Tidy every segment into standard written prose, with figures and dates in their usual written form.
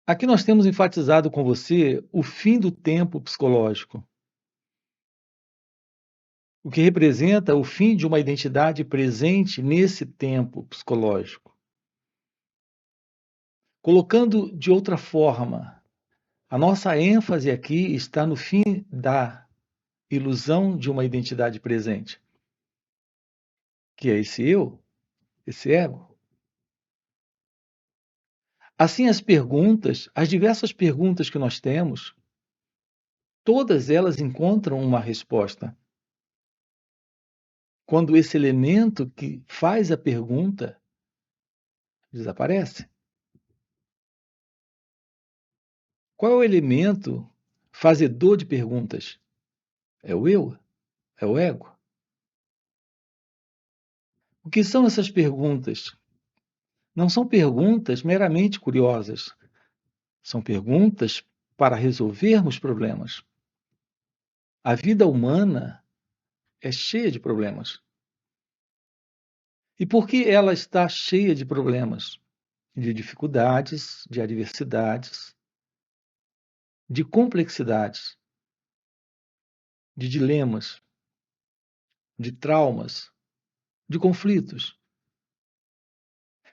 Aqui nós temos enfatizado com você o fim do tempo psicológico, o que representa o fim de uma identidade presente nesse tempo psicológico. Colocando de outra forma, a nossa ênfase aqui está no fim da ilusão de uma identidade presente, que é esse eu, esse ego. Assim, as diversas perguntas que nós temos, todas elas encontram uma resposta. Quando esse elemento que faz a pergunta desaparece. Qual é o elemento fazedor de perguntas? É o eu? É o ego? O que são essas perguntas? Não são perguntas meramente curiosas. São perguntas para resolvermos problemas. A vida humana é cheia de problemas. E por que ela está cheia de problemas? De dificuldades, de adversidades, de complexidades, de dilemas, de traumas, de conflitos.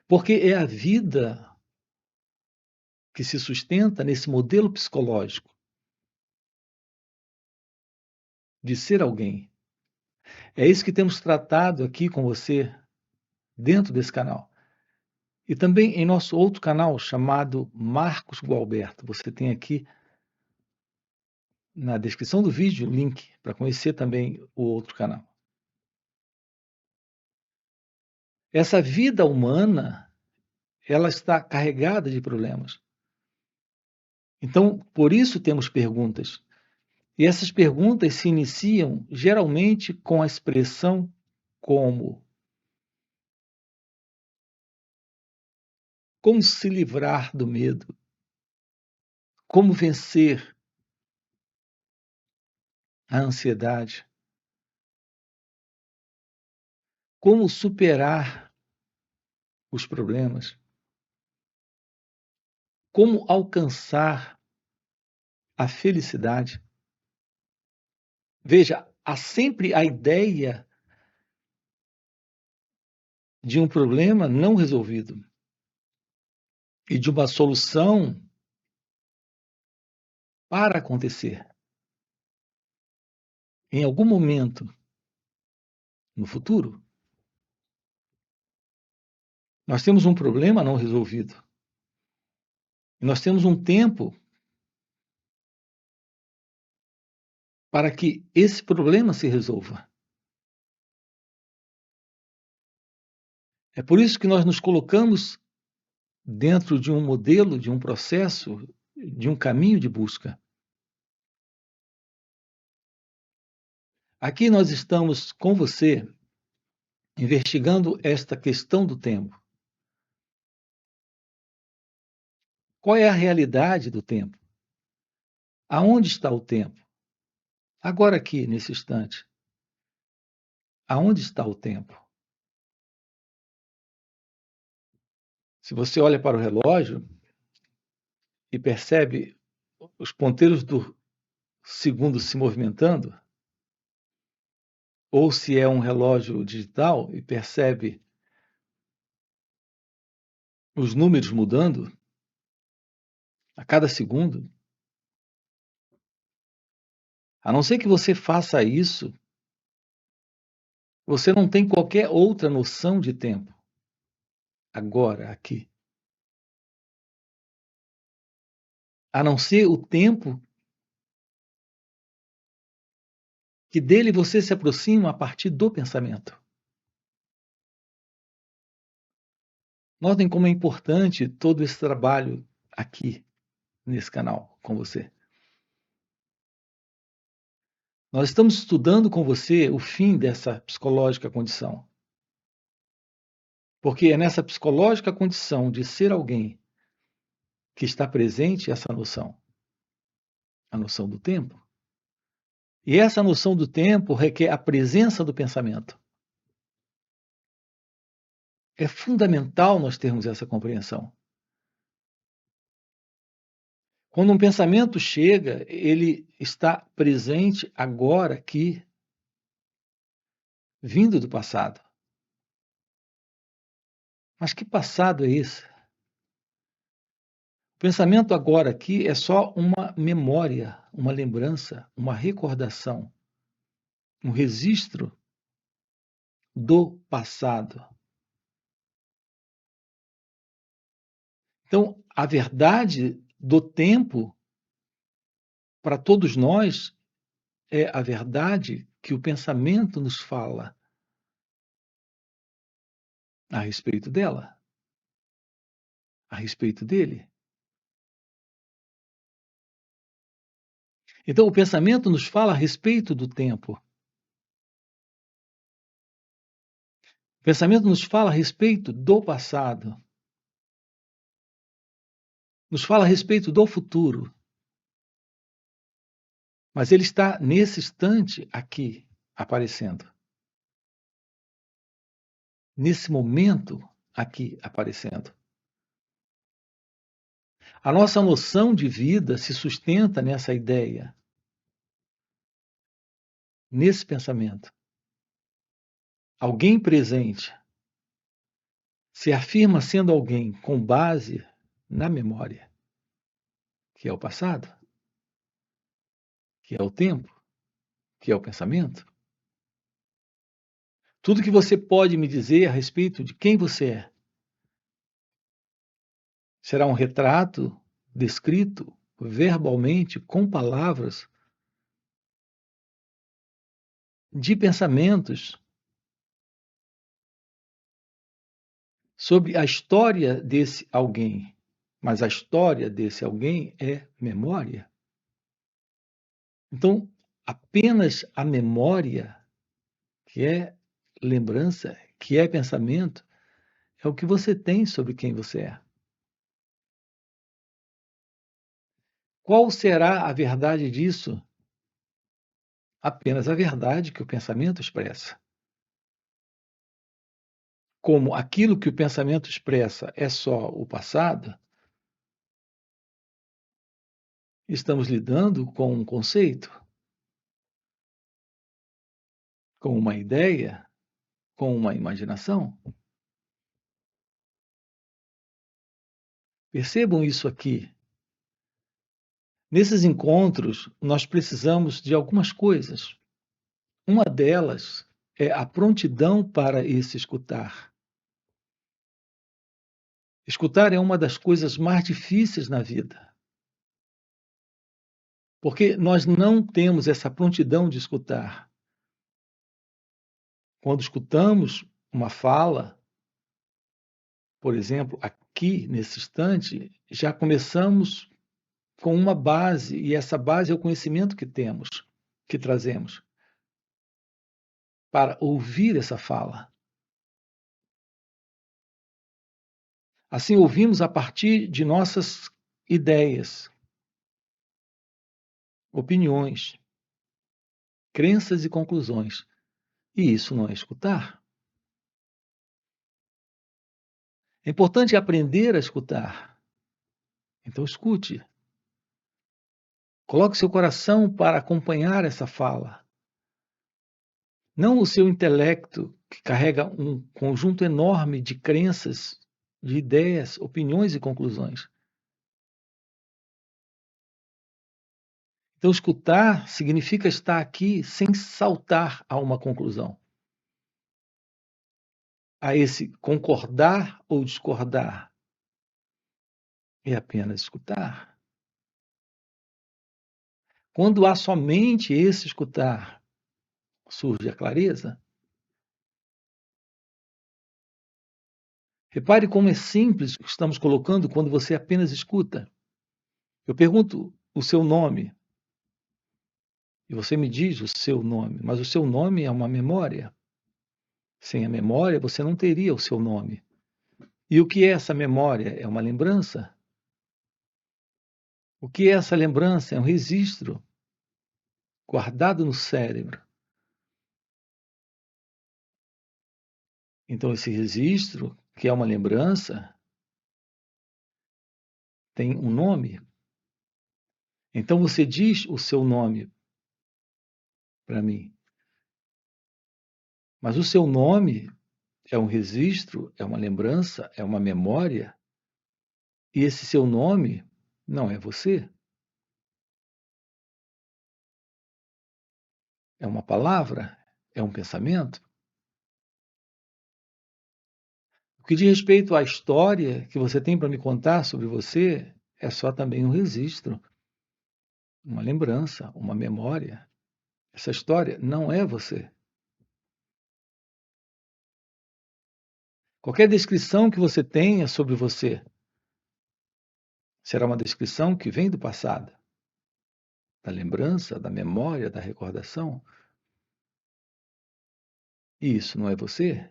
Porque é a vida que se sustenta nesse modelo psicológico de ser alguém. É isso que temos tratado aqui com você dentro desse canal. E também em nosso outro canal chamado Marcos Gualberto. Você tem aqui na descrição do vídeo o link para conhecer também o outro canal. Essa vida humana, ela está carregada de problemas. Então, por isso temos perguntas. E essas perguntas se iniciam geralmente com a expressão como se livrar do medo? Como vencer a ansiedade? Como superar os problemas? Como alcançar a felicidade? Veja, há sempre a ideia de um problema não resolvido e de uma solução para acontecer em algum momento no futuro. Nós temos um problema não resolvido. E nós temos um tempo para que esse problema se resolva. É por isso que nós nos colocamos dentro de um modelo, de um processo, de um caminho de busca. Aqui nós estamos com você investigando esta questão do tempo. Qual é a realidade do tempo? Aonde está o tempo? Agora aqui, nesse instante. Aonde está o tempo? Se você olha para o relógio e percebe os ponteiros do segundo se movimentando, ou se é um relógio digital e percebe os números mudando a cada segundo, a não ser que você faça isso, você não tem qualquer outra noção de tempo. Agora, aqui. A não ser o tempo que dele você se aproxima a partir do pensamento. Notem como é importante todo esse trabalho aqui, nesse canal, com você. Nós estamos estudando com você o fim dessa psicológica condição. Porque é nessa psicológica condição de ser alguém que está presente essa noção, a noção do tempo. E essa noção do tempo requer a presença do pensamento. É fundamental nós termos essa compreensão. Quando um pensamento chega, ele está presente agora aqui, vindo do passado. Mas que passado é esse? O pensamento agora aqui é só uma memória, uma lembrança, uma recordação, um registro do passado. Então, a verdade do tempo, para todos nós, é a verdade que o pensamento nos fala a respeito dela, a respeito dele. Então, o pensamento nos fala a respeito do tempo. O pensamento nos fala a respeito do passado. Nos fala a respeito do futuro. Mas ele está nesse instante aqui aparecendo. Nesse momento aqui aparecendo. A nossa noção de vida se sustenta nessa ideia, nesse pensamento. Alguém presente se afirma sendo alguém com base na memória, que é o passado, que é o tempo, que é o pensamento. Tudo que você pode me dizer a respeito de quem você é será um retrato descrito verbalmente com palavras de pensamentos sobre a história desse alguém. Mas a história desse alguém é memória. Então, apenas a memória, que é lembrança, que é pensamento, é o que você tem sobre quem você é. Qual será a verdade disso? Apenas a verdade que o pensamento expressa. Como aquilo que o pensamento expressa é só o passado, estamos lidando com um conceito, com uma ideia, com uma imaginação. Percebam isso aqui. Nesses encontros, nós precisamos de algumas coisas. Uma delas é a prontidão para esse escutar. Escutar é uma das coisas mais difíceis na vida, porque nós não temos essa prontidão de escutar. Quando escutamos uma fala, por exemplo, aqui nesse instante, já começamos com uma base, e essa base é o conhecimento que temos, que trazemos, para ouvir essa fala. Assim, ouvimos a partir de nossas ideias, opiniões, crenças e conclusões. E isso não é escutar. É importante aprender a escutar. Então, escute. Coloque seu coração para acompanhar essa fala. Não o seu intelecto, que carrega um conjunto enorme de crenças, de ideias, opiniões e conclusões. Então, escutar significa estar aqui sem saltar a uma conclusão, a esse concordar ou discordar. É apenas escutar. Quando há somente esse escutar, surge a clareza. Repare como é simples o que estamos colocando quando você apenas escuta. Eu pergunto o seu nome, e você me diz o seu nome, mas o seu nome é uma memória. Sem a memória, você não teria o seu nome. E o que é essa memória? É uma lembrança. O que é essa lembrança? É um registro guardado no cérebro. Então, esse registro, que é uma lembrança, tem um nome. Então você diz o seu nome para mim, mas o seu nome é um registro, é uma lembrança, é uma memória, e esse seu nome não é você, é uma palavra, é um pensamento. O que diz respeito à história que você tem para me contar sobre você, é só também um registro, uma lembrança, uma memória. Essa história não é você. Qualquer descrição que você tenha sobre você será uma descrição que vem do passado, da lembrança, da memória, da recordação. E isso não é você.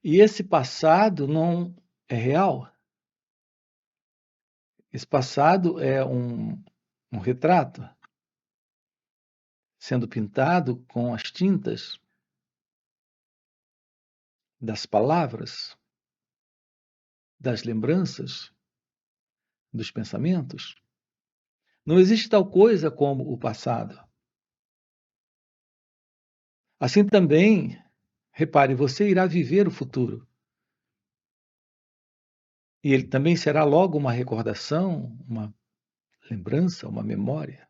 E esse passado não é real. Esse passado é um retrato sendo pintado com as tintas das palavras, das lembranças, dos pensamentos. Não existe tal coisa como o passado. Assim também, repare, você irá viver o futuro. E ele também será logo uma recordação, uma lembrança, uma memória.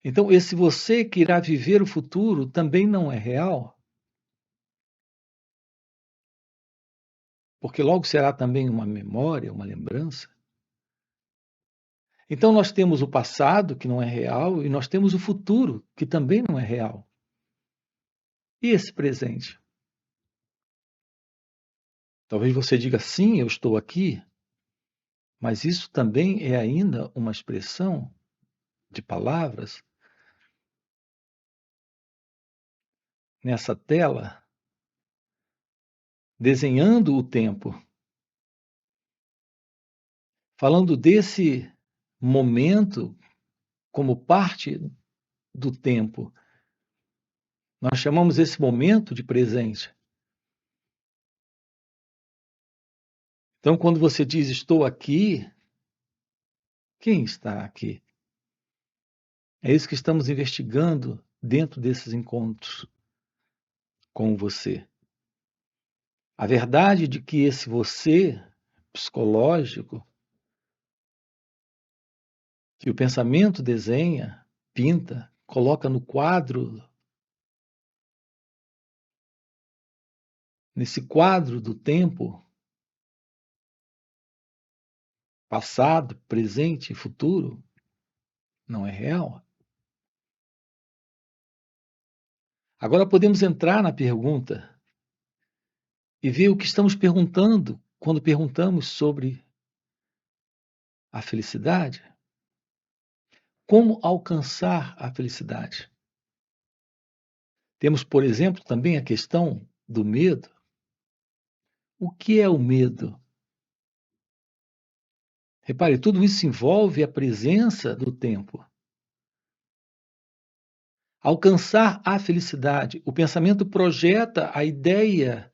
Então, esse você que irá viver o futuro também não é real, porque logo será também uma memória, uma lembrança. Então, nós temos o passado, que não é real, e nós temos o futuro, que também não é real. E esse presente? Talvez você diga, sim, eu estou aqui, mas isso também é ainda uma expressão de palavras nessa tela, desenhando o tempo, falando desse momento como parte do tempo. Nós chamamos esse momento de presente. Então, quando você diz estou aqui, quem está aqui? É isso que estamos investigando dentro desses encontros com você. A verdade de que esse você psicológico, que o pensamento desenha, pinta, coloca no quadro, nesse quadro do tempo, passado, presente e futuro, não é real. Agora podemos entrar na pergunta e ver o que estamos perguntando quando perguntamos sobre a felicidade. Como alcançar a felicidade? Temos, por exemplo, também a questão do medo. O que é o medo? Repare, tudo isso envolve a presença do tempo. Alcançar a felicidade. O pensamento projeta a ideia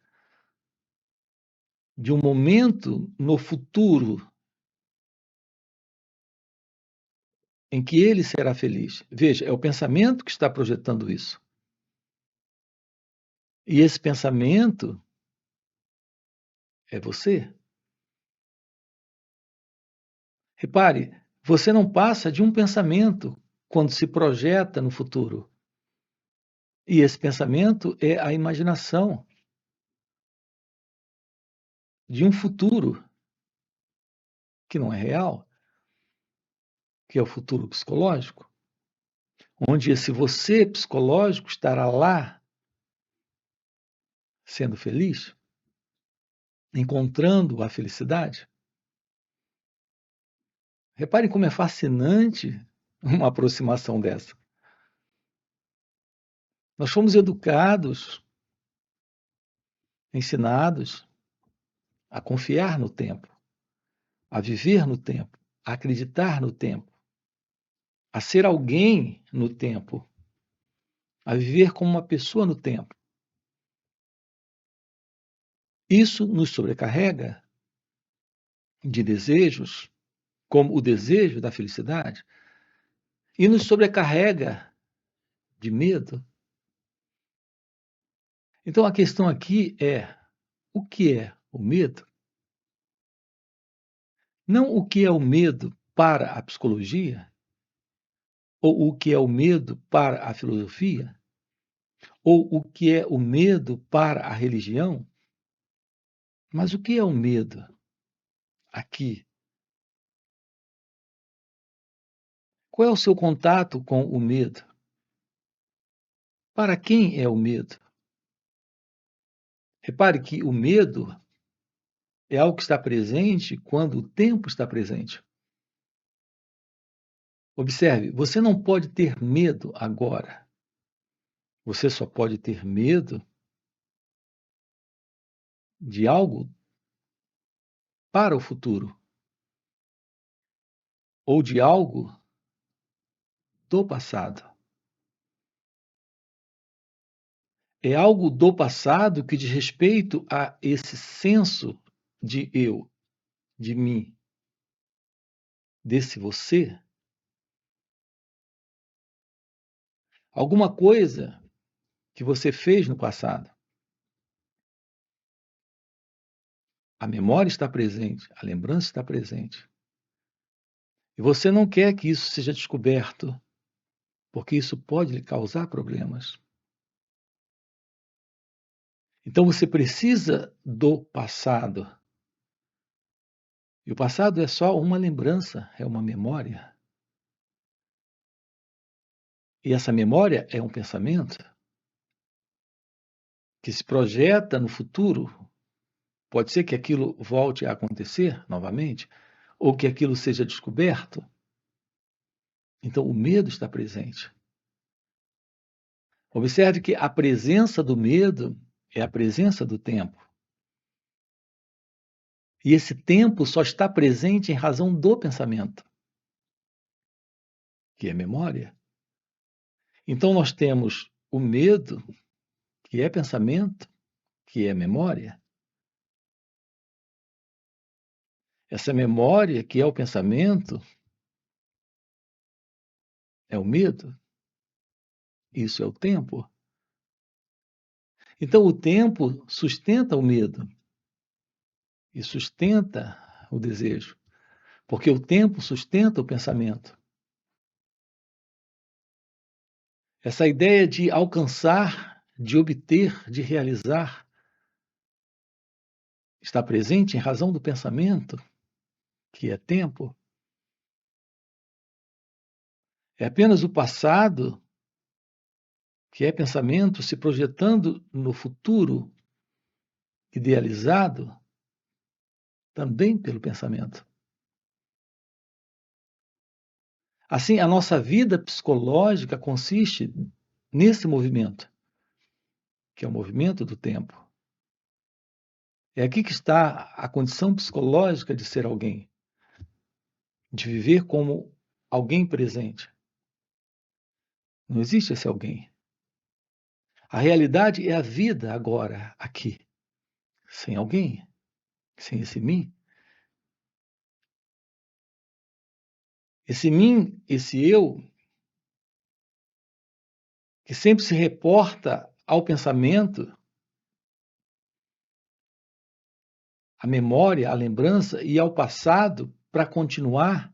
de um momento no futuro em que ele será feliz. Veja, é o pensamento que está projetando isso. E esse pensamento é você. Repare, você não passa de um pensamento quando se projeta no futuro. E esse pensamento é a imaginação de um futuro que não é real, que é o futuro psicológico, onde esse você psicológico estará lá sendo feliz, encontrando a felicidade. Reparem como é fascinante uma aproximação dessa. Nós fomos educados, ensinados a confiar no tempo, a viver no tempo, a acreditar no tempo, a ser alguém no tempo, a viver como uma pessoa no tempo. Isso nos sobrecarrega de desejos, como o desejo da felicidade, e nos sobrecarrega de medo. Então a questão aqui é: o que é o medo? Não o que é o medo para a psicologia, ou o que é o medo para a filosofia, ou o que é o medo para a religião, mas o que é o medo aqui? Qual é o seu contato com o medo? Para quem é o medo? Repare que o medo é algo que está presente quando o tempo está presente. Observe, você não pode ter medo agora. Você só pode ter medo de algo para o futuro ou de algo do passado. É algo do passado que diz respeito a esse senso de eu, de mim, desse você. Alguma coisa que você fez no passado. A memória está presente, a lembrança está presente. E você não quer que isso seja descoberto, porque isso pode lhe causar problemas. Então você precisa do passado. E o passado é só uma lembrança, é uma memória. E essa memória é um pensamento que se projeta no futuro. Pode ser que aquilo volte a acontecer novamente, ou que aquilo seja descoberto. Então o medo está presente. Observe que a presença do medo é a presença do tempo. E esse tempo só está presente em razão do pensamento, que é memória. Então nós temos o medo, que é pensamento, que é memória. Essa memória, que é o pensamento, é o medo. Isso é o tempo. Então o tempo sustenta o medo e sustenta o desejo, porque o tempo sustenta o pensamento. Essa ideia de alcançar, de obter, de realizar, está presente em razão do pensamento, que é tempo. É apenas o passado, que é pensamento, se projetando no futuro, idealizado, também pelo pensamento. Assim, a nossa vida psicológica consiste nesse movimento, que é o movimento do tempo. É aqui que está a condição psicológica de ser alguém, de viver como alguém presente. Não existe esse alguém. A realidade é a vida agora, aqui, sem alguém, sem esse mim. Esse mim, esse eu, que sempre se reporta ao pensamento, à memória, à lembrança e ao passado para continuar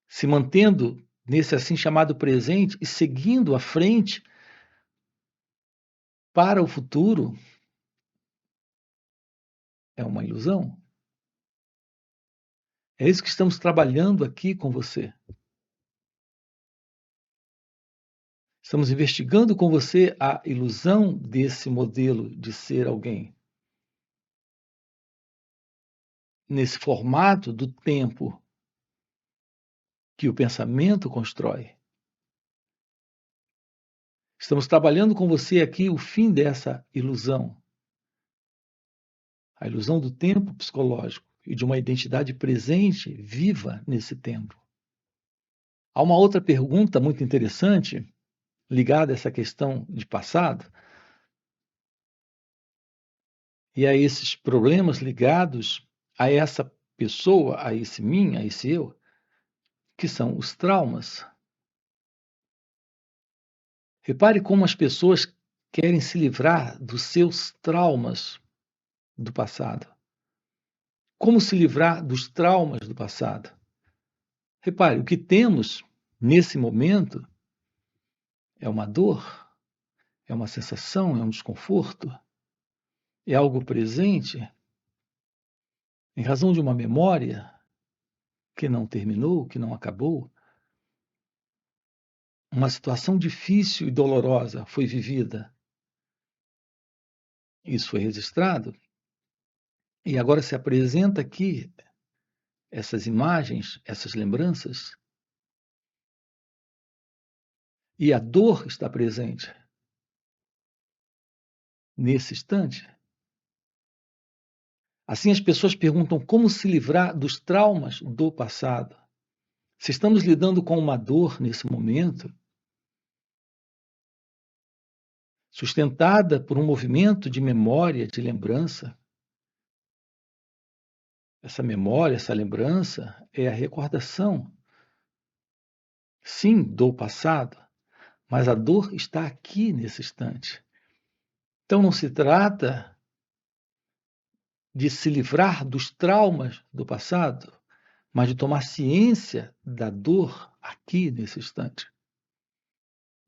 se mantendo nesse assim chamado presente e seguindo à frente para o futuro, é uma ilusão. É isso que estamos trabalhando aqui com você. Estamos investigando com você a ilusão desse modelo de ser alguém. Nesse formato do tempo que o pensamento constrói. Estamos trabalhando com você aqui o fim dessa ilusão. A ilusão do tempo psicológico e de uma identidade presente, viva nesse tempo. Há uma outra pergunta muito interessante ligada a essa questão de passado e a esses problemas ligados a essa pessoa, a esse mim, a esse eu, que são os traumas. Repare como as pessoas querem se livrar dos seus traumas do passado. Como se livrar dos traumas do passado? Repare, o que temos nesse momento é uma dor, é uma sensação, é um desconforto, é algo presente em razão de uma memória que não terminou, que não acabou. Uma situação difícil e dolorosa foi vivida. Isso foi registrado e agora se apresenta aqui essas imagens, essas lembranças, e a dor está presente nesse instante. Assim, as pessoas perguntam como se livrar dos traumas do passado. Se estamos lidando com uma dor nesse momento, sustentada por um movimento de memória, de lembrança, essa memória, essa lembrança é a recordação, sim, do passado, mas a dor está aqui nesse instante. Então não se trata de se livrar dos traumas do passado, mas de tomar ciência da dor aqui nesse instante,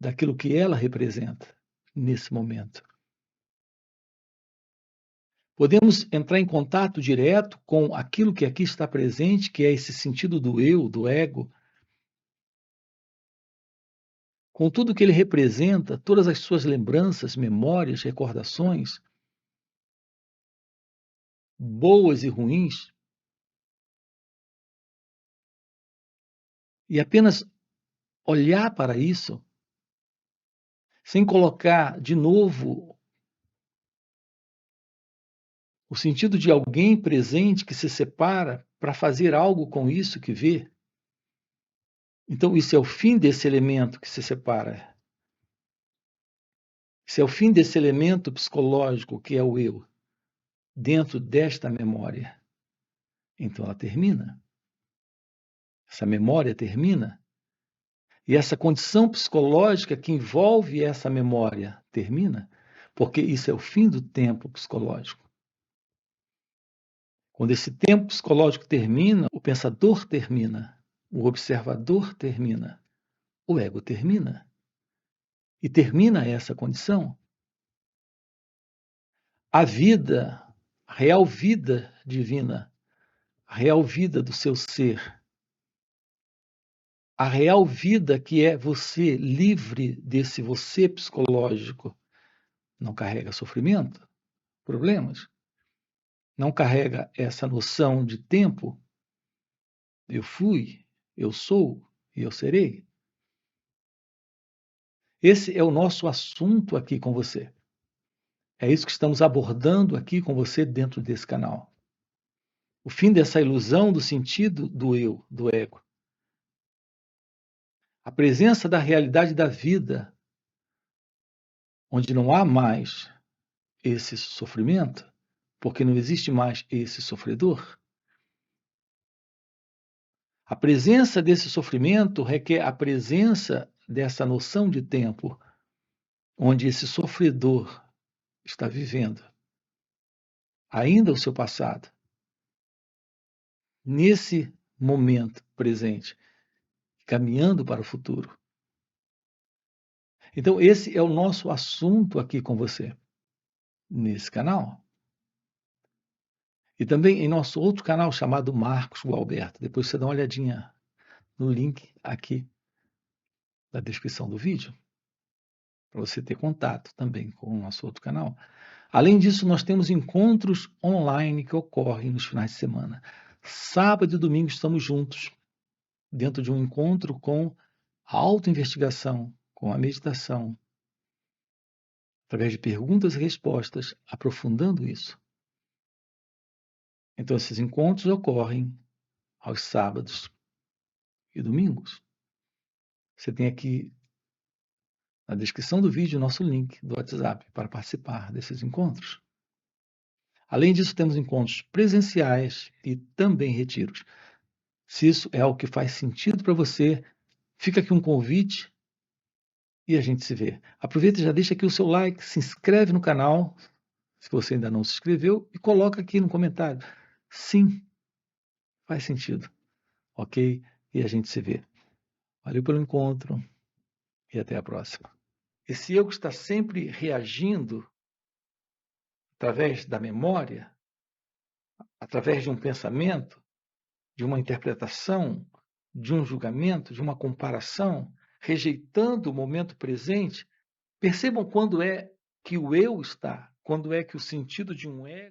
daquilo que ela representa nesse momento. Podemos entrar em contato direto com aquilo que aqui está presente, que é esse sentido do eu, do ego, com tudo que ele representa, todas as suas lembranças, memórias, recordações, boas e ruins, e apenas olhar para isso, sem colocar de novo o sentido de alguém presente que se separa para fazer algo com isso que vê. Então, isso é o fim desse elemento que se separa. Isso é o fim desse elemento psicológico que é o eu, dentro desta memória. Então, ela termina. Essa memória termina. E essa condição psicológica que envolve essa memória termina, porque isso é o fim do tempo psicológico. Quando esse tempo psicológico termina, o pensador termina, o observador termina, o ego termina. E termina essa condição. A vida, a real vida divina, a real vida do seu ser, a real vida que é você livre desse você psicológico, não carrega sofrimento, problemas, não carrega essa noção de tempo. Eu fui, eu sou e eu serei. Esse é o nosso assunto aqui com você. É isso que estamos abordando aqui com você dentro desse canal. O fim dessa ilusão do sentido do eu, do ego. A presença da realidade da vida, onde não há mais esse sofrimento, porque não existe mais esse sofredor. A presença desse sofrimento requer a presença dessa noção de tempo, onde esse sofredor está vivendo ainda o seu passado, nesse momento presente, caminhando para o futuro. Então, esse é o nosso assunto aqui com você, nesse canal. E também em nosso outro canal chamado Marcos Gualberto. Depois você dá uma olhadinha no link aqui da descrição do vídeo, para você ter contato também com o nosso outro canal. Além disso, nós temos encontros online que ocorrem nos finais de semana. Sábado e domingo estamos juntos, dentro de um encontro com a autoinvestigação, com a meditação, através de perguntas e respostas, aprofundando isso. Então, esses encontros ocorrem aos sábados e domingos. Você tem aqui na descrição do vídeo nosso link do WhatsApp para participar desses encontros. Além disso, temos encontros presenciais e também retiros. Se isso é algo que faz sentido para você, fica aqui um convite e a gente se vê. Aproveita e já deixa aqui o seu like, se inscreve no canal, se você ainda não se inscreveu, e coloca aqui no comentário. Sim, faz sentido, ok? E a gente se vê. Valeu pelo encontro e até a próxima. Esse eu que está sempre reagindo através da memória, através de um pensamento, de uma interpretação, de um julgamento, de uma comparação, rejeitando o momento presente, percebam quando é que o eu está, quando é que o sentido de um ego